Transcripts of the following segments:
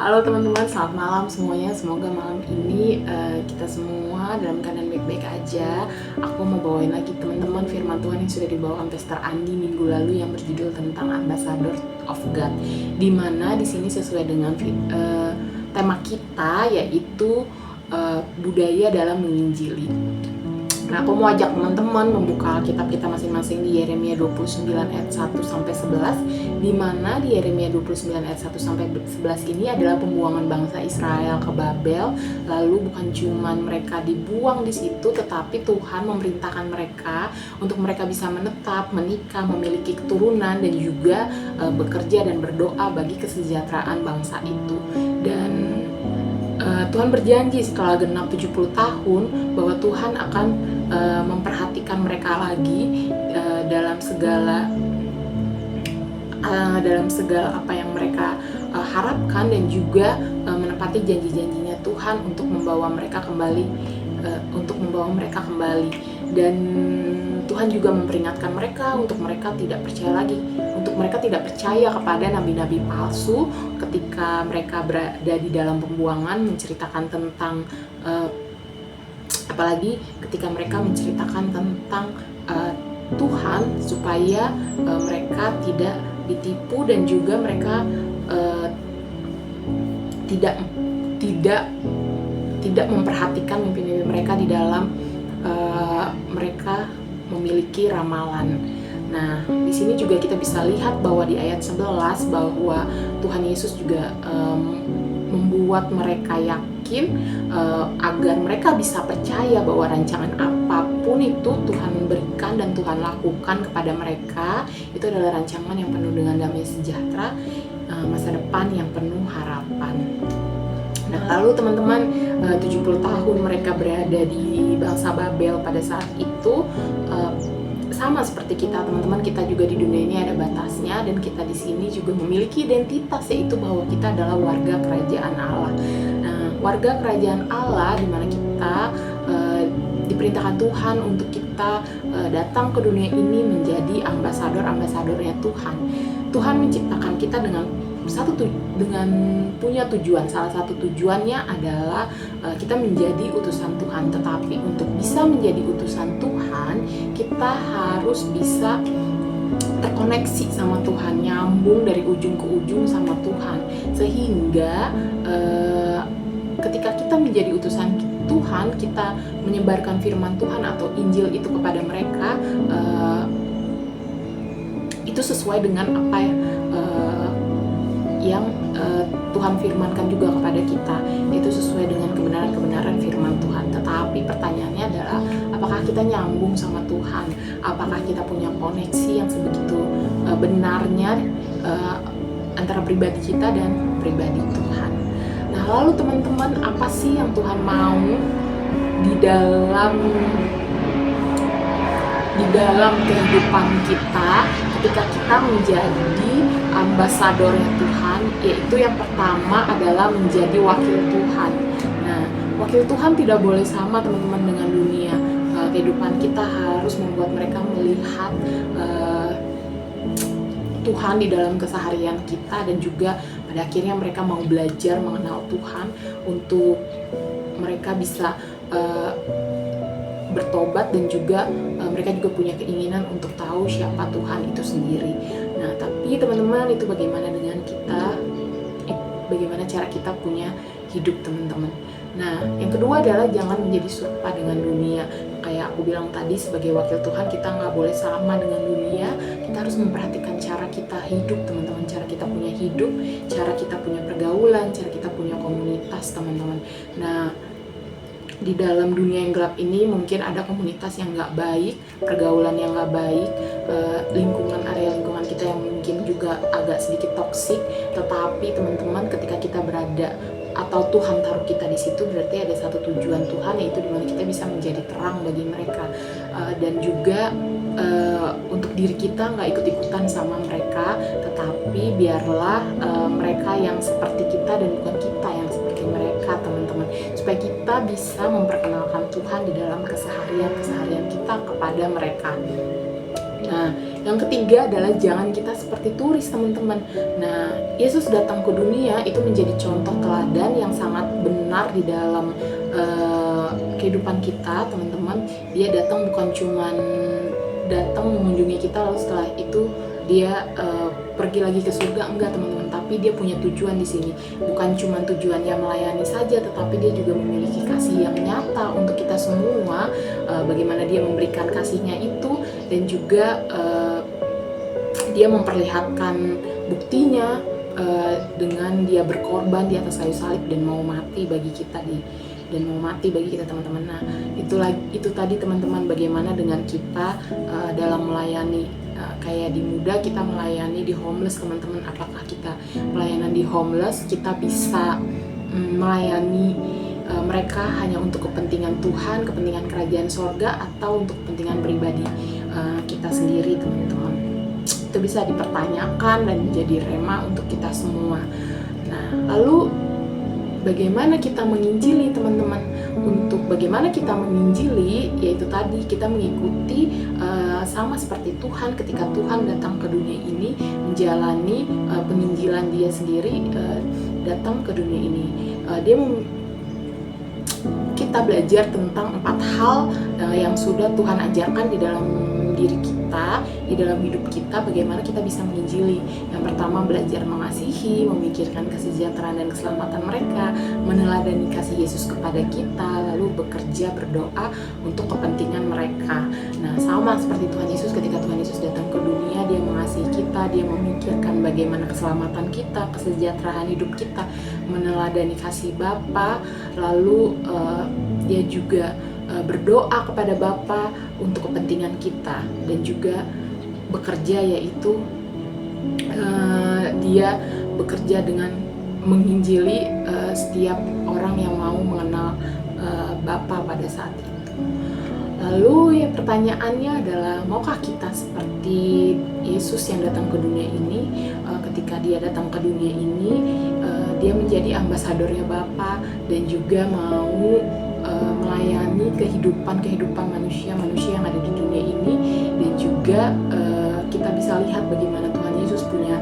Halo teman-teman, selamat malam semuanya. Semoga malam ini kita semua dalam keadaan baik-baik aja. Aku mau bawain lagi teman-teman firman Tuhan yang sudah dibawakan Pastor Andi minggu lalu yang berjudul tentang Ambassador of God. Dimana di sini sesuai dengan tema kita, yaitu budaya dalam menginjili. Nah, aku mau ajak teman-teman membuka Alkitab kita masing-masing di Yeremia 29 ayat 1 sampai 11, di mana di Yeremia 29 ayat 1 sampai 11 ini adalah pembuangan bangsa Israel ke Babel. Lalu bukan cuma mereka dibuang di situ, tetapi Tuhan memerintahkan mereka untuk mereka bisa menetap, menikah, memiliki keturunan, dan juga bekerja dan berdoa bagi kesejahteraan bangsa itu. Dan Tuhan berjanji setelah genap 70 tahun bahwa Tuhan akan memperhatikan mereka lagi dalam segala apa yang mereka harapkan, dan juga menepati janji-janjinya Tuhan untuk membawa mereka kembali dan Tuhan juga memperingatkan mereka untuk mereka tidak percaya kepada nabi-nabi palsu ketika mereka berada di dalam pembuangan, menceritakan tentang apalagi ketika mereka menceritakan tentang Tuhan, supaya mereka tidak ditipu, dan juga mereka tidak memperhatikan mimpi-mimpi mereka di dalam mereka memiliki ramalan. Nah, di sini juga kita bisa lihat bahwa di ayat 11 bahwa Tuhan Yesus juga membuat mereka yakin agar mereka bisa percaya bahwa rancangan apapun itu Tuhan berikan dan Tuhan lakukan kepada mereka itu adalah rancangan yang penuh dengan damai sejahtera, masa depan yang penuh harapan. Nah, lalu teman-teman, 70 tahun mereka berada di bangsa Babel pada saat itu, sama seperti kita teman-teman, kita juga di dunia ini ada batasnya, dan kita di sini juga memiliki identitas, yaitu bahwa kita adalah warga kerajaan Allah. Nah, warga kerajaan Allah di mana kita diperintahkan Tuhan untuk kita datang ke dunia ini menjadi ambasadornya Tuhan. Tuhan menciptakan kita dengan punya tujuan. Salah satu tujuannya adalah kita menjadi utusan Tuhan. Tetapi untuk bisa menjadi utusan Tuhan, kita harus bisa terkoneksi sama Tuhan, nyambung dari ujung ke ujung sama Tuhan, sehingga ketika kita menjadi utusan Tuhan, kita menyebarkan firman Tuhan atau Injil itu kepada mereka, itu sesuai dengan apa yang Tuhan firmankan juga kepada kita, itu sesuai dengan kebenaran firman Tuhan. Tetapi pertanyaannya adalah, apakah kita nyambung sama Tuhan? Apakah kita punya koneksi yang sebegitu benarnya antara pribadi kita dan pribadi Tuhan? Nah, lalu teman-teman, apa sih yang Tuhan mau di dalam kehidupan kita ketika kita menjadi ambasadornya Tuhan? Yaitu yang pertama adalah menjadi wakil Tuhan. Nah, wakil Tuhan tidak boleh sama teman-teman dengan dunia. Kehidupan kita harus membuat mereka melihat Tuhan di dalam keseharian kita, dan juga pada akhirnya mereka mau belajar mengenal Tuhan untuk mereka bisa bertobat, dan juga mereka juga punya keinginan untuk tahu siapa Tuhan itu sendiri. Nah, tapi teman-teman, itu bagaimana dengan kita? Bagaimana cara kita punya hidup, teman-teman? Nah, yang kedua adalah jangan menjadi serupa dengan dunia. Kayak aku bilang tadi, sebagai wakil Tuhan kita nggak boleh sama dengan dunia. Kita harus memperhatikan cara kita hidup, teman-teman. Cara kita punya hidup, cara kita punya pergaulan, cara kita punya komunitas, teman-teman. Nah, di dalam dunia yang gelap ini mungkin ada komunitas yang nggak baik, pergaulan yang nggak baik, area lingkungan kita yang mungkin juga agak sedikit toksik. Tetapi teman-teman, ketika kita berada atau Tuhan taruh kita di situ, berarti ada satu tujuan Tuhan, yaitu dimana kita bisa menjadi terang bagi mereka, dan juga untuk diri kita nggak ikut-ikutan sama mereka, tetapi biarlah mereka yang seperti kita dan bukan kita yang seperti mereka, teman-teman, supaya kita bisa memperkenalkan Tuhan di dalam keseharian kita kepada mereka. Nah, Yang ketiga adalah jangan kita seperti turis, teman-teman. Nah, Yesus datang ke dunia itu menjadi contoh teladan yang sangat benar di dalam kehidupan kita, teman-teman. Dia datang bukan cuman datang mengunjungi kita lalu setelah itu dia pergi lagi ke surga, enggak teman-teman, tapi dia punya tujuan di sini. Bukan cuma tujuannya melayani saja, tetapi dia juga memiliki kasih yang nyata untuk kita semua. Bagaimana dia memberikan kasihnya itu, dan juga dia memperlihatkan buktinya dengan dia berkorban di atas kayu salib dan mau mati bagi kita teman-teman. Nah, itu tadi teman-teman, bagaimana dengan kita dalam melayani. Kayak di Muda kita melayani di homeless, teman-teman. Apakah kita pelayanan di homeless kita bisa melayani mereka hanya untuk kepentingan Tuhan, kepentingan kerajaan sorga, atau untuk kepentingan pribadi kita sendiri, teman-teman? Itu bisa dipertanyakan dan menjadi rema untuk kita semua. Nah, lalu bagaimana kita menginjili, teman-teman? Untuk bagaimana kita menginjili, yaitu tadi kita mengikuti sama seperti Tuhan ketika Tuhan datang ke dunia ini, menjalani penginjilan dia sendiri, datang ke dunia ini. Kita belajar tentang 4 hal yang sudah Tuhan ajarkan di dalam diri kita, di dalam hidup kita, bagaimana kita bisa menginjili. Yang pertama, belajar mengasihi, memikirkan kesejahteraan dan keselamatan mereka, meneladani kasih Yesus kepada kita, lalu bekerja berdoa untuk kepentingan mereka. Nah, sama seperti Tuhan Yesus, ketika Tuhan Yesus datang ke dunia, dia mengasihi kita, dia memikirkan bagaimana keselamatan kita, kesejahteraan hidup kita, meneladani kasih Bapa, lalu dia juga berdoa kepada Bapa untuk kepentingan kita, dan juga bekerja, yaitu dia bekerja dengan menginjili setiap orang yang mau mengenal Bapa pada saat itu. Lalu ya, pertanyaannya adalah, maukah kita seperti Yesus yang datang ke dunia ini? Ketika dia datang ke dunia ini, dia menjadi ambasadornya Bapa dan juga mau melayani kehidupan manusia yang ada di dunia ini. Dan juga kita bisa lihat bagaimana Tuhan Yesus punya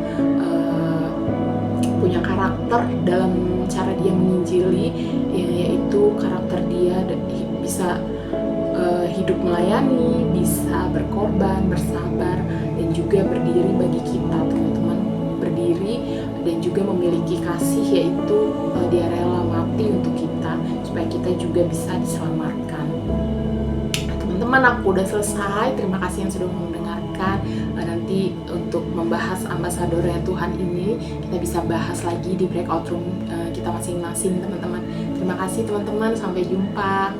karakter dalam cara dia menginjili, yaitu karakter dia bisa hidup melayani, bisa berkorban, bersabar, dan juga berdiri bagi kita, teman-teman. Berdiri dan juga memiliki kasih, yaitu dia rela mati untuk kita supaya kita juga bisa diselamatkan. Teman-teman, aku udah selesai. Terima kasih yang sudah mendengarkan. Nanti untuk membahas ambasadornya Tuhan ini, kita bisa bahas lagi di breakout room kita masing-masing, teman-teman. Terima kasih teman-teman, sampai jumpa.